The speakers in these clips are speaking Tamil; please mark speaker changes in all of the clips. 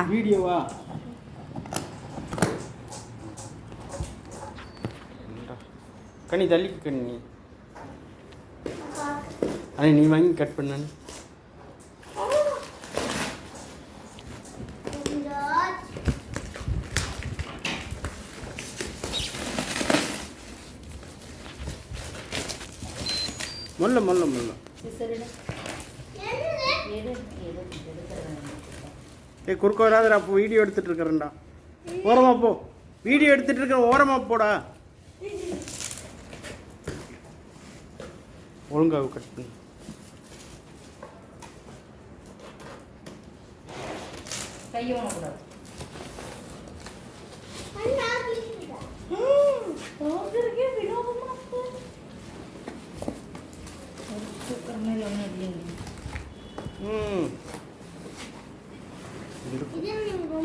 Speaker 1: வீடியோவா கனி தள்ளிக்கு கண்ணி அண்ணே நீ வாங்கி கட் பண்ணு முல்ல முல்ல முல்ல ஏ குறுக்க வராதடா அப்போ வீடியோ எடுத்துட்டு இருக்கிறேன்டா ஓரமா போ வீடியோ எடுத்துட்டு இருக்க ஓரமா போடா ஒழுங்கா கட் பண்ணு
Speaker 2: கையை ஓடக்கூடாது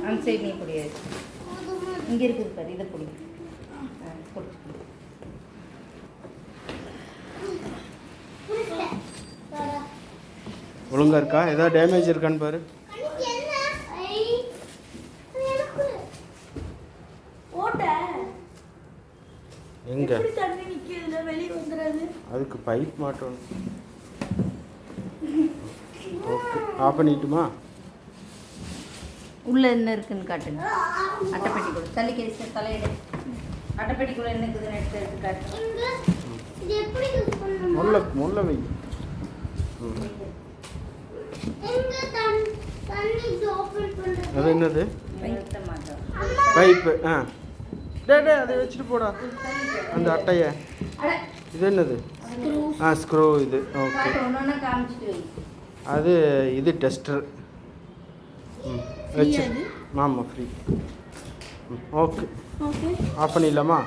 Speaker 2: அந்த சைடு நீ பிடியாது இங்கே இருக்குது பாரு இதை பிடி
Speaker 1: ஒழுங்கா இருக்கா ஏதாவது டேமேஜ் இருக்கான்னு பாரு எங்க அதுக்கு பைப் மாட்டணும் ஓகே ஆஃப் பண்ணிட்டுமா
Speaker 2: உள்ள என்ன இருக்குன்னு காட்டுங்க அட்டைப்பெட்டிக்குள்ள தள்ளி கேஸ் தலையிட அட்டைப்பெட்டிக்குள்ள என்ன இருக்குதுன்னு எடுத்து காட்டுங்க
Speaker 1: முல்ல முல்ல வை அது என்னது பைப்பு ஆ டே அதை வச்சுட்டு போடா அந்த அட்டையை இது என்னது ஆ ஸ்க்ரூ இது ஓகே அது இது டெஸ்டர் வச்சு ஆமாம் ஃப்ரீ ஓகே ஆஃப் பண்ணிடலாமா